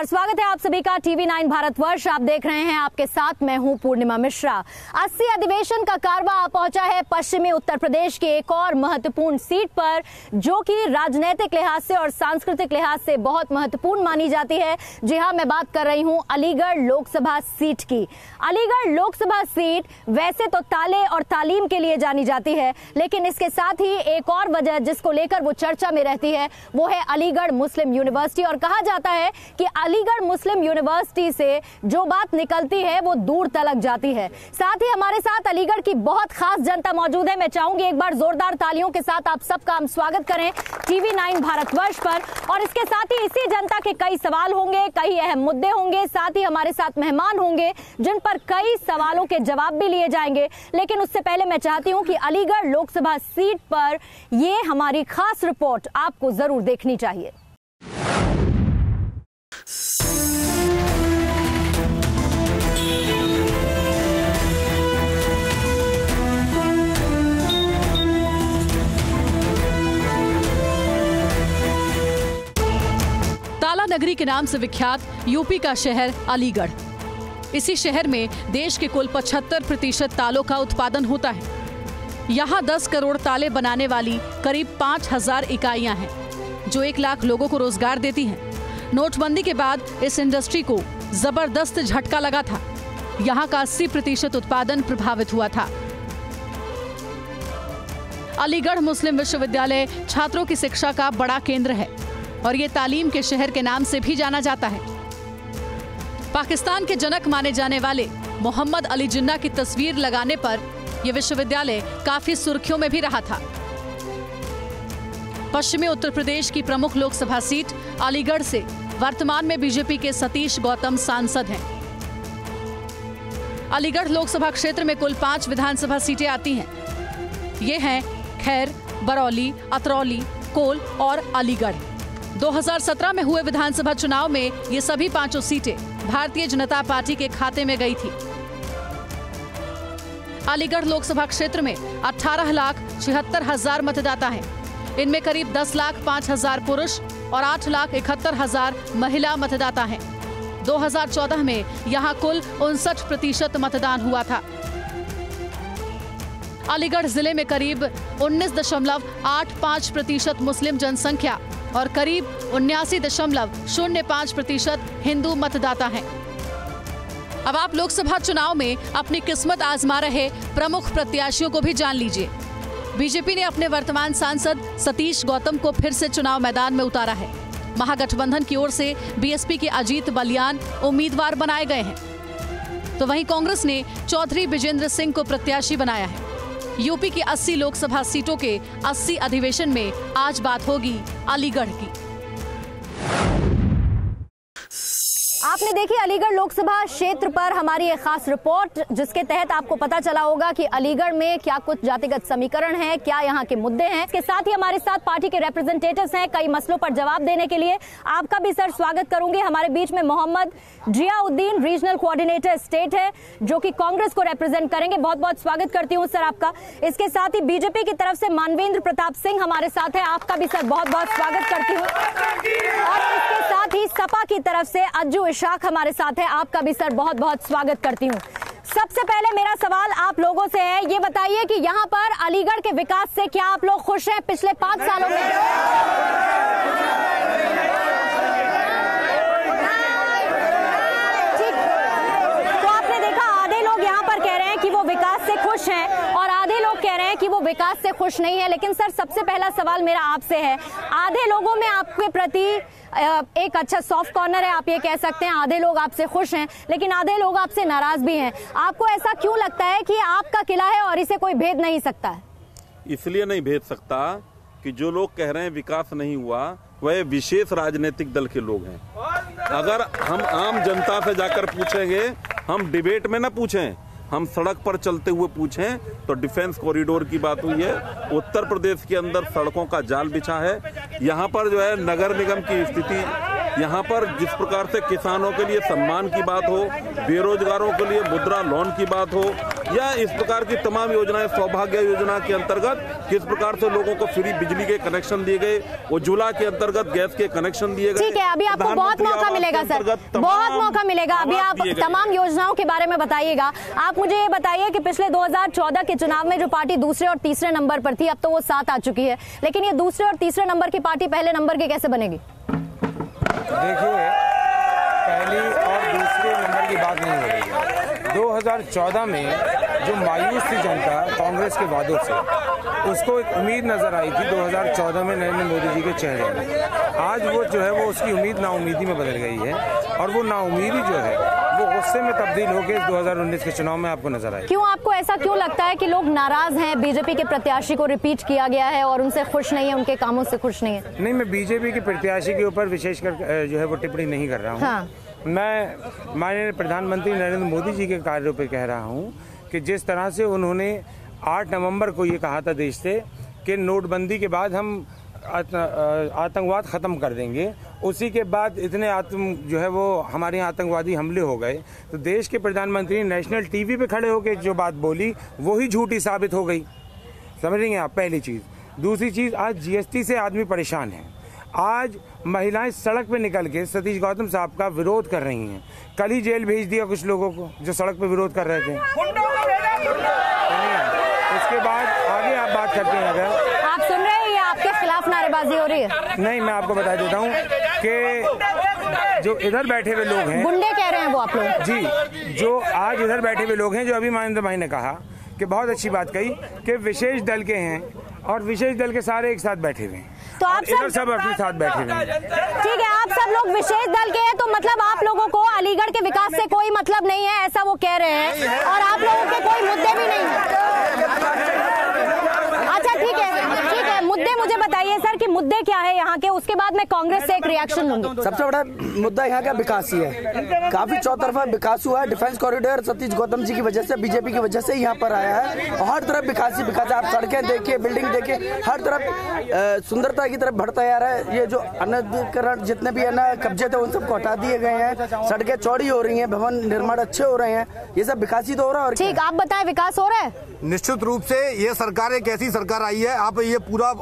नमस्कार, स्वागत है आप सभी का टीवी 9 भारतवर्ष। आप देख रहे हैं, आपके साथ मैं हूं पूर्णिमा मिश्रा। 80 अधिवेशन का कारवा आ पहुंचा है पश्चिमी उत्तर प्रदेश की एक और महत्वपूर्ण सीट पर, जो कि राजनीतिक लिहाज से और सांस्कृतिक लिहाज से बहुत महत्वपूर्ण मानी जाती है। जी हां, मैं बात कर रही हूं अलीगढ़ लोकसभा सीट की। अलीगढ़ लोकसभा सीट वैसे तो ताले और तालीम के लिए जानी जाती है, लेकिन इसके साथ ही एक और वजह जिसको लेकर वो चर्चा में रहती है वो है अलीगढ़ मुस्लिम यूनिवर्सिटी। और कहा जाता है कि अलीगढ़ मुस्लिम यूनिवर्सिटी से जो बात निकलती है वो दूर तलक जाती है। साथ ही हमारे साथ अलीगढ़ की बहुत खास जनता मौजूद है। मैं चाहूंगी एक बार जोरदार तालियों के साथ आप सबका हम स्वागत करें टीवी 9 भारतवर्ष पर। और इसके साथ ही इसी जनता के कई सवाल होंगे, कई अहम मुद्दे होंगे, साथ ही हमारे साथ मेहमान होंगे जिन पर कई सवालों के जवाब भी लिए जाएंगे। लेकिन उससे पहले मैं चाहती हूं कि अलीगढ़ लोकसभा सीट पर ये हमारी खास रिपोर्ट आपको जरूर देखनी चाहिए। ताला नगरी के नाम से विख्यात यूपी का शहर अलीगढ़। इसी शहर में देश के कुल 75% तालों का उत्पादन होता है। यहाँ 10 करोड़ ताले बनाने वाली करीब 5000 इकाइयां हैं, जो 1 लाख लोगों को रोजगार देती हैं। नोटबंदी के बाद इस इंडस्ट्री को जबरदस्त झटका लगा था। यहाँ का 80% उत्पादन प्रभावित हुआ था। अलीगढ़ मुस्लिम विश्वविद्यालय छात्रों की शिक्षा का बड़ा केंद्र है और ये तालीम के शहर के नाम से भी जाना जाता है। पाकिस्तान के जनक माने जाने वाले मोहम्मद अली जिन्ना की तस्वीर लगाने पर यह विश्वविद्यालय काफी सुर्खियों में भी रहा था। पश्चिमी उत्तर प्रदेश की प्रमुख लोकसभा सीट अलीगढ़ से वर्तमान में बीजेपी के सतीश गौतम सांसद हैं। अलीगढ़ लोकसभा क्षेत्र में कुल 5 विधानसभा सीटें आती हैं। ये हैं खैर, बरौली, अतरौली, कोल और अलीगढ़। 2017 में हुए विधानसभा चुनाव में ये सभी 5 सीटें भारतीय जनता पार्टी के खाते में गई थी। अलीगढ़ लोकसभा क्षेत्र में 18,76,000 मतदाता हैं। इनमें करीब 10,05,000 पुरुष और 8,71,000 महिला मतदाता हैं। 2014 में यहाँ कुल 59% मतदान हुआ था। अलीगढ़ जिले में करीब 19.85% मुस्लिम जनसंख्या और करीब 79.05% हिंदू मतदाता हैं। अब आप लोकसभा चुनाव में अपनी किस्मत आजमा रहे प्रमुख प्रत्याशियों को भी जान लीजिए। बीजेपी ने अपने वर्तमान सांसद सतीश गौतम को फिर से चुनाव मैदान में उतारा है। महागठबंधन की ओर से बीएसपी के अजीत बलियान उम्मीदवार बनाए गए हैं, तो वहीं कांग्रेस ने चौधरी विजेंद्र सिंह को प्रत्याशी बनाया है। यूपी की 80 लोकसभा सीटों के 80 अधिवेशन में आज बात होगी अलीगढ़ की। आपने देखी अलीगढ़ लोकसभा क्षेत्र पर हमारी एक खास रिपोर्ट, जिसके तहत आपको पता चला होगा कि अलीगढ़ में क्या कुछ जातिगत समीकरण है, क्या यहाँ के मुद्दे हैं। इसके साथ ही हमारे साथ पार्टी के रिप्रेजेंटेटिव्स हैं कई मसलों पर जवाब देने के लिए। आपका भी सर स्वागत करूंगी। हमारे बीच में Mohammad Ziauddin regional coordinator state है, जो कि कांग्रेस को रिप्रेजेंट करेंगे। बहुत बहुत स्वागत करती हूँ सर आपका। इसके साथ ही बीजेपी की तरफ से मानवेंद्र प्रताप सिंह हमारे साथ है, आपका भी सर बहुत बहुत स्वागत करती हूँ। और इसके साथ ही सपा की तरफ से अज्जू इशाक हमारे साथ है, आपका भी सर बहुत बहुत स्वागत करती हूँ। सबसे पहले मेरा सवाल आप लोगों से है, ये बताइए कि यहाँ पर अलीगढ़ के विकास से क्या आप लोग खुश हैं पिछले 5 सालों में? ठीक, तो आपने देखा आधे लोग यहाँ पर कह रहे हैं कि वो विकास से खुश हैं और आधे लोग कह रहे हैं कि वो विकास से खुश नहीं है। लेकिन सर, सबसे पहला सवाल मेरा आपसे है, आधे लोगों में आपके प्रति एक अच्छा सॉफ्ट कॉर्नर है, आप ये कह सकते हैं। आधे लोग आपसे खुश हैं, लेकिन आधे लोग आपसे नाराज भी हैं। आपको ऐसा क्यों लगता है कि आपका किला है और इसे कोई भेद नहीं सकता है? इसलिए नहीं भेद सकता कि जो लोग कह रहे हैं विकास नहीं हुआ, वह विशेष राजनीतिक दल के लोग हैं। अगर हम आम जनता से जाकर पूछेंगे, हम डिबेट में ना पूछें, हम सड़क पर चलते हुए पूछें, तो डिफेंस कॉरिडोर की बात हुई है। उत्तर प्रदेश के अंदर सड़कों का जाल बिछा है। यहाँ पर जो है नगर निगम की स्थिति, यहाँ पर जिस प्रकार से किसानों के लिए सम्मान की बात हो, बेरोजगारों के लिए मुद्रा लोन की बात हो, या इस प्रकार की तमाम योजनाएं, सौभाग्य योजना के अंतर्गत किस प्रकार से लोगों को फ्री बिजली के कनेक्शन दिए गए, उज्ज्वला के अंतर्गत गैस के कनेक्शन दिए गए। ठीक है, अभी आपको बहुत मौका मिलेगा सर, बहुत मौका मिलेगा। अभी आप तमाम योजनाओं के बारे में बताइएगा। आप मुझे ये बताइए कि पिछले 2014 के चुनाव में जो पार्टी दूसरे और तीसरे नंबर पर थी, अब तो वो 7 आ चुकी है, लेकिन ये दूसरे और तीसरे नंबर की पार्टी पहले नंबर की कैसे बनेगी? देखिए, पहली और दूसरे नंबर की बात नहीं हो रही है। 2014 में जो मायूस थी जनता कांग्रेस के वादों से, उसको एक उम्मीद नजर आई थी 2014 में नरेंद्र मोदी जी के चेहरे में। आज वो जो है वो उसकी उम्मीद नाउमीदी में बदल गई है, और वो नाउमीदी जो है वो गुस्से में तब्दील होकर 2019 के चुनाव में आपको नजर आई। क्यों, आपको ऐसा क्यों लगता है कि लोग नाराज हैं? बीजेपी के प्रत्याशी को रिपीट किया गया है और उनसे खुश नहीं है, उनके कामों से खुश नहीं है? नहीं, मैं बीजेपी के प्रत्याशी के ऊपर विशेषकर जो है वो टिप्पणी नहीं कर रहा हूँ। हाँ। मैं माननीय प्रधानमंत्री नरेंद्र मोदी जी के कार्यों पर कह रहा हूँ कि जिस तरह से उन्होंने 8 नवंबर को ये कहा था देश से कि नोटबंदी के बाद हम आतंकवाद ख़त्म कर देंगे, उसी के बाद इतने जो है वो हमारे यहाँ आतंकवादी हमले हो गए, तो देश के प्रधानमंत्री नेशनल टीवी पे खड़े होकर जो बात बोली वही झूठी साबित हो गई। समझ रही हैं आप? पहली चीज़। दूसरी चीज़, आज जीएसटी से आदमी परेशान है। आज महिलाएं सड़क पे निकल के सतीश गौतम साहब का विरोध कर रही हैं। कल ही जेल भेज दिया कुछ लोगों को जो सड़क पे विरोध कर रहे थे। उसके बाद आगे आप बात करते हैं, अगर आप सुन रहे हैं ये आपके खिलाफ नारेबाजी हो रही है? नहीं, मैं आपको बता देता हूँ कि जो इधर बैठे हुए लोग हैं, गुंडे कह रहे हैं वो आप लोग जी, जो आज इधर बैठे हुए लोग हैं, जो अभी महेंद्र भाई ने कहा कि बहुत अच्छी बात कही कि विशेष दल के हैं और विशेष दल के सारे एक साथ बैठे हुए हैं, तो आप सब अपने साथ बैठे हुए हैं। ठीक है, आप सब लोग विशेष दल के हैं, तो मतलब आप लोगों को अलीगढ़ के विकास से कोई मतलब नहीं है, ऐसा वो कह रहे हैं, और आप लोगों के कोई मुद्दे भी नहीं है। अच्छा ठीक है, मुद्दे मुझे बताइए सर कि मुद्दे क्या है यहाँ के, उसके बाद मैं कांग्रेस से एक रिएक्शन लूंगी। सबसे बड़ा मुद्दा यहाँ का विकास ही है। काफी चौतरफा विकास हुआ है। डिफेंस कॉरिडोर सतीश गौतम जी की वजह से, बीजेपी की वजह से यहाँ पर आया है, और हर तरफ विकास ही विकास है। आप सड़कें देखिए, बिल्डिंग देखिए, हर तरफ सुंदरता की तरफ बढ़ता जा रहा है। ये जो अनधिकृत जितने भी है ना कब्जे थे उन सबको हटा दिए गए हैं, सड़कें चौड़ी हो रही है, भवन निर्माण अच्छे हो रहे हैं, ये सब विकास ही तो हो रहा है। ठीक, आप बताएं विकास हो रहा है? निश्चित रूप से ये सरकार एक ऐसी सरकार आई है, आप ये पूरा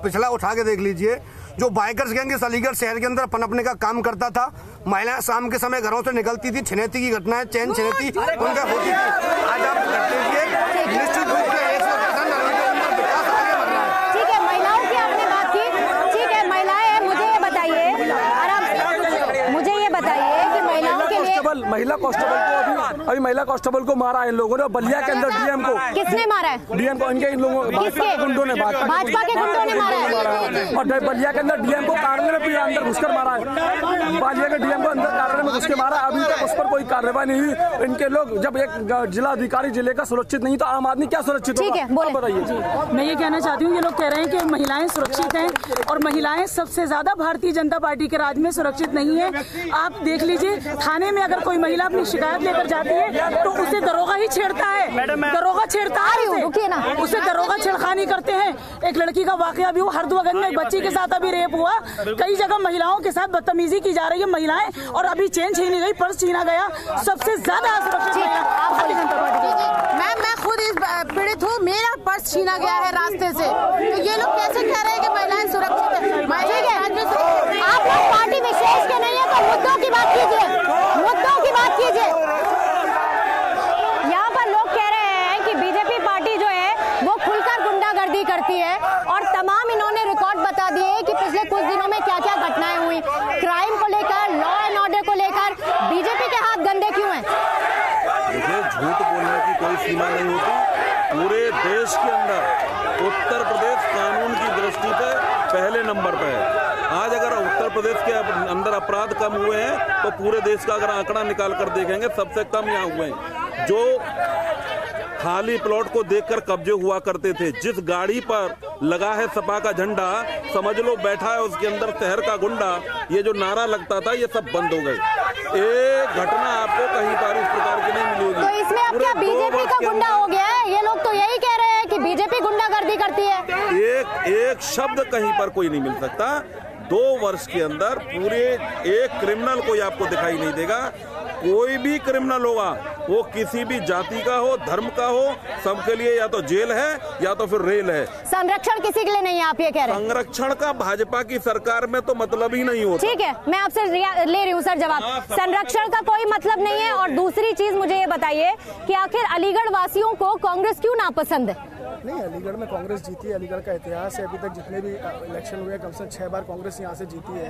पिछला उठा के देख लीजिए। जो बाइकर्स गैंग इस अलीगढ़ शहर के अंदर पनपने का काम करता था, महिलाएं शाम के समय घरों से निकलती थी, छिनैती की घटनाएं, चैन छिनैती उनका होती थी। आज आप निश्चित रूप से विकास आगे बढ़ रहा है। ठीक है, महिलाओं की आपने बात की, ठीक है, महिलाएं, मुझे ये बताइए कि महिलाओं के लिए महिला कांस्टेबल को अभी महिला कांस्टेबल को मारा है इन लोगों ने, बलिया के अंदर डीएम को। किसने मारा है? डीएम को, इनके इन लोगों गुंडों ने, भाजपा के गुंडों ने मारा है। और बलिया के अंदर डीएम को कार्यालय में अंदर घुसकर मारा है। बलिया के डीएम को अंदर कार्यालय में घुस के मारा। अभी तक उस पर कोई कार्रवाई नहीं हुई। इनके लोग, जब एक जिला अधिकारी जिले का सुरक्षित नहीं तो आम आदमी क्या सुरक्षित होगा? ठीक है, बताइए। मैं ये कहना चाहती हूँ, ये लोग कह रहे हैं कि महिलाएं सुरक्षित हैं, और महिलाएं सबसे ज्यादा भारतीय जनता पार्टी के राज में सुरक्षित नहीं है। आप देख लीजिए, थाने में अगर कोई महिला अपनी शिकायत लेकर जाती है तो उसे दरोगा ही छेड़ता है, दरोगा छेड़ता है, उसे दरोगा छेड़खानी करते हैं। एक लड़की का वाकया भी हुआ हरदुआगंज में, एक बच्ची के साथ अभी रेप हुआ। कई जगह महिलाओं के साथ बदतमीजी की जा रही है महिलाएं, और अभी चेन छीनी गई, पर्स छीना गया। सबसे ज्यादा असुरक्षित मैं खुद इस पीड़ित हूँ, मेरा पर्स छीना गया है रास्ते से, तो ये लोग कैसे कह रहे हैं कि महिलाएं सुरक्षित है? आप लोग पार्टी विशेष के नहीं है तो मुद्दों की बात कीजिए, मुद्दों की बात कीजिए। यहाँ पर लोग कह रहे हैं कि बीजेपी पार्टी जो है वो खुलकर गुंडागर्दी करती है, और तमाम इन्होंने रिकॉर्ड बता दिए कि पिछले कुछ दिनों में क्या क्या घटनाएं हुई, क्राइम को लेकर, लॉ एंड ऑर्डर को लेकर। बीजेपी के हाथ गंदे क्यों हैं? देखिए, झूठ बोलने की कोई सीमा नहीं होती। पूरे देश के अंदर उत्तर प्रदेश कानून की दृष्टि से पहले नंबर पे है। आज अगर उत्तर प्रदेश के अंदर अपराध कम हुए हैं तो पूरे देश का अगर आंकड़ा निकाल कर देखेंगे सबसे कम यहाँ हुए हैं। जो खाली प्लॉट को देखकर कब्जे हुआ करते थे, जिस गाड़ी पर लगा है सपा का झंडा, समझ लो बैठा है उसके अंदर शहर का गुंडा, ये जो नारा लगता था ये सब बंद हो गए। एक घटना आपको कहीं पर इस प्रकार की नहीं मिली होगी। तो इसमें अब क्या बीजेपी का गुंडा हो गया है? ये लोग तो यही कह रहे हैं कि बीजेपी गुंडागर्दी करती है। एक शब्द कहीं पर कोई नहीं मिल सकता। 2 वर्ष के अंदर पूरे एक क्रिमिनल कोई आपको दिखाई नहीं देगा। कोई भी क्रिमिनल होगा, वो किसी भी जाति का हो, धर्म का हो, सबके लिए या तो जेल है या तो फिर रेल है। संरक्षण किसी के लिए नहीं है, आप ये कह रहे हैं? संरक्षण का भाजपा की सरकार में तो मतलब ही नहीं होता। ठीक है, मैं आपसे ले रही हूँ सर जवाब। संरक्षण का कोई मतलब नहीं है। और दूसरी चीज मुझे ये बताइए कि आखिर अलीगढ़ वासियों को कांग्रेस क्यों नापसंद है? नहीं, अलीगढ़ में कांग्रेस जीती है। अलीगढ़ का इतिहास है, अभी तक जितने भी इलेक्शन हुए कम से कम 6 बार कांग्रेस यहाँ से जीती है।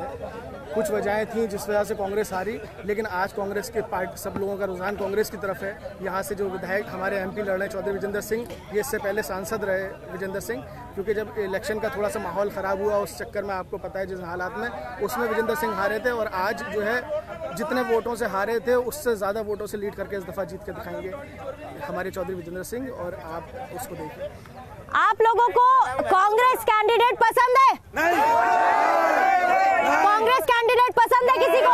कुछ वजहें थी जिस वजह से कांग्रेस हारी, लेकिन आज कांग्रेस के पार्टी सब लोगों का रुझान कांग्रेस की तरफ है। यहाँ से जो विधायक हमारे MP लड़ रहे हैं चौधरी विजेंद्र सिंह, ये इससे पहले सांसद रहे विजेंद्र सिंह, क्योंकि जब इलेक्शन का थोड़ा सा माहौल ख़राब हुआ उस चक्कर में आपको पता है जिस हालात में, उसमें विजेंद्र सिंह हारे थे। और आज जो है जितने वोटों से हारे थे उससे ज़्यादा वोटों से लीड करके इस दफ़ा जीत के दिखाएंगे हमारे चौधरी विजेंद्र सिंह, और आप उसको देखिए। आप लोगों को कांग्रेस कैंडिडेट पसंद है? नहीं। कांग्रेस कैंडिडेट पसंद है किसी को?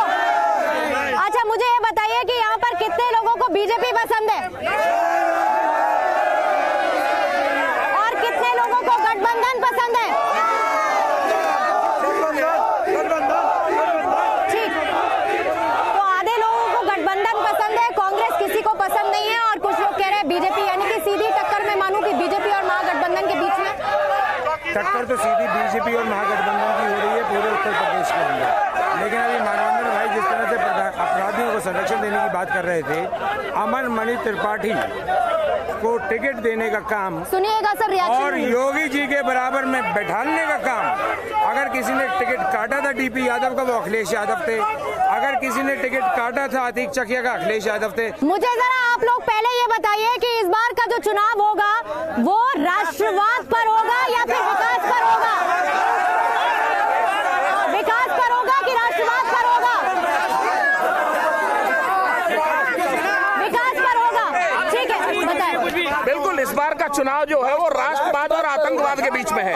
अच्छा, मुझे ये बताइए कि यहाँ पर कितने लोगों को बीजेपी पसंद है और कितने लोगों को गठबंधन पसंद है? ठीक, तो आधे लोगों को गठबंधन पसंद है, कांग्रेस किसी को पसंद नहीं है, और कुछ लोग कह रहे हैं बीजेपी, यानी कि सीधी टक्कर में मानूं कि बीजेपी और महागठबंधन के बीच में टक्कर तो सीधी बीजेपी और महागठबंधन की हो रही है पूरे उत्तर प्रदेश के अंदर। लेकिन अभी मानवेंद्र भाई जिस तरह से अपराधियों को संरक्षण देने की बात कर रहे थे, अमन मणि त्रिपाठी को टिकट देने का काम सुनिएगा सर, रिएक्शन और योगी जी के बराबर में बैठाने का काम, अगर किसी ने टिकट काटा था DP यादव का, वो अखिलेश यादव थे। अगर किसी ने टिकट काटा था अतीक चकिया का, अखिलेश यादव थे। मुझे जरा आप लोग पहले ये बताइए कि इस बार का जो चुनाव होगा वो राष्ट्रवाद पर होगा या फिर विकास पर होगा? विकास पर होगा कि राष्ट्रवाद पर होगा? विकास पर होगा। ठीक है, बताएं। बिल्कुल, इस बार का चुनाव जो है वो राष्ट्रवाद और आतंकवाद के बीच में है।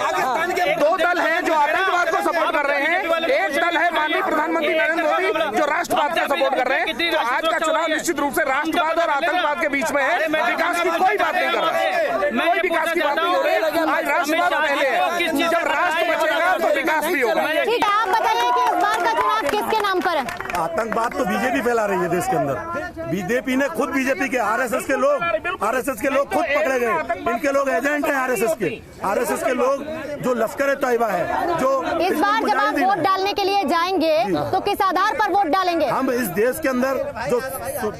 2 दल हैं जो आतंकवाद को सपोर्ट कर रहे हैं, एक दल है माननीय प्रधानमंत्री नरेंद्र मोदी जो राष्ट्रवाद को सपोर्ट कर रहे हैं। तो आज का चुनाव निश्चित रूप से राष्ट्रवाद और आतंकवाद के बीच में है। विकास की कोई बात नहीं कर रहा है, कोई विकास की बात नहीं हो रही। आज राष्ट्रवाद पहले है, जब राष्ट्र बचेगा तो विकास भी होगा। ठीक है, आप बताइए कि इस बार का चुनाव किसके नाम पर है? आतंकवाद तो बीजेपी फैला रही है देश के अंदर। बीजेपी ने खुद, बीजेपी के आरएसएस के लोग खुद पकड़े गए। इनके लोग एजेंट हैं आरएसएस के लोग, जो लश्कर तैयबा है, जो इस बार जब आप वोट डालने के लिए जाएंगे तो किस आधार पर वोट डालेंगे? हम इस देश के अंदर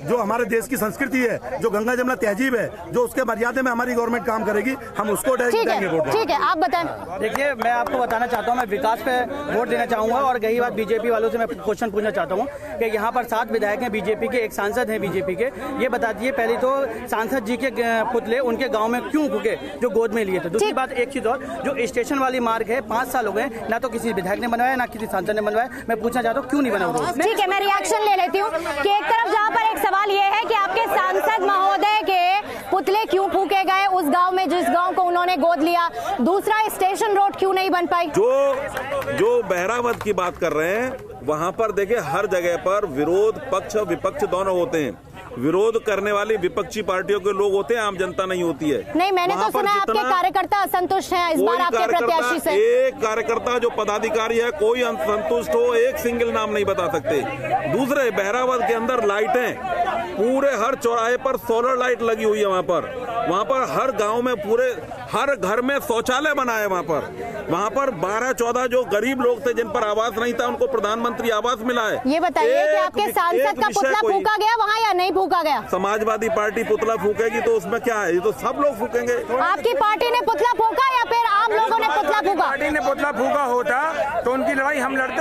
जो हमारे देश की संस्कृति है, जो गंगा जमुना तहजीब है, जो उसके मर्यादे में हमारी गवर्नमेंट काम करेगी, हम उसको देंगे वोट। ठीक है, आप बताएं। देखिए, मैं आपको बताना चाहता हूँ, मैं विकास पे वोट देना चाहूंगा। और रही बात बीजेपी वालों से, मैं क्वेश्चन पूछना चाहता हूँ कि यहाँ पर 7 विधायक हैं बीजेपी के, एक सांसद हैं बीजेपी के। ये बता दीजिए पहले तो, सांसद जी के पुतले उनके गाँव में क्यों फूके जो गोद में लिए थे? दूसरी बात, एक चीज और, जो स्टेशन वाली मार्ग है 5 साल हो गए, ना तो किसी विधायक ने बनवाया ना किसी सांसद ने बनवाया। मैं पूछना चाहता हूँ क्यों नहीं बना हुआ? ठीक है, मैं रिएक्शन ले लेती हूँ कि एक तरफ जहाँ पर एक सवाल ये है कि आपके सांसद महोदय के पुतले क्यों फूके गए उस गांव में जिस गांव को उन्होंने गोद लिया, दूसरा स्टेशन रोड क्यों नहीं बन पाई? जो बहरावत की बात कर रहे हैं, वहां पर देखिए हर जगह पर विरोध पक्ष विपक्ष दोनों होते हैं। विरोध करने वाली विपक्षी पार्टियों के लोग होते हैं, आम जनता नहीं होती है। नहीं, मैंने तो सुना आपके कार्यकर्ता असंतुष्ट हैं इस बार आपके प्रत्याशी से। एक कार्यकर्ता जो पदाधिकारी है, कोई असंतुष्ट हो, एक सिंगल नाम नहीं बता सकते। दूसरे, बहरावत के अंदर लाइटें पूरे हर चौराहे पर सोलर लाइट लगी हुई है। वहाँ पर हर गांव में पूरे हर घर में शौचालय बना है। वहाँ पर 12-14 जो गरीब लोग थे जिन पर आवास नहीं था, उनको प्रधानमंत्री आवास मिला है। ये बताइए कि आपके सांसद का पुतला फूका गया वहाँ या नहीं फूका गया? समाजवादी पार्टी पुतला फूकेगी तो उसमें क्या है, ये तो सब लोग फूकेंगे। आपकी पार्टी ने पुतला फूका या फिर आम लोगों ने पुतला फूका? पार्टी ने पुतला फूका होता तो उनकी लड़ाई हम लड़ते।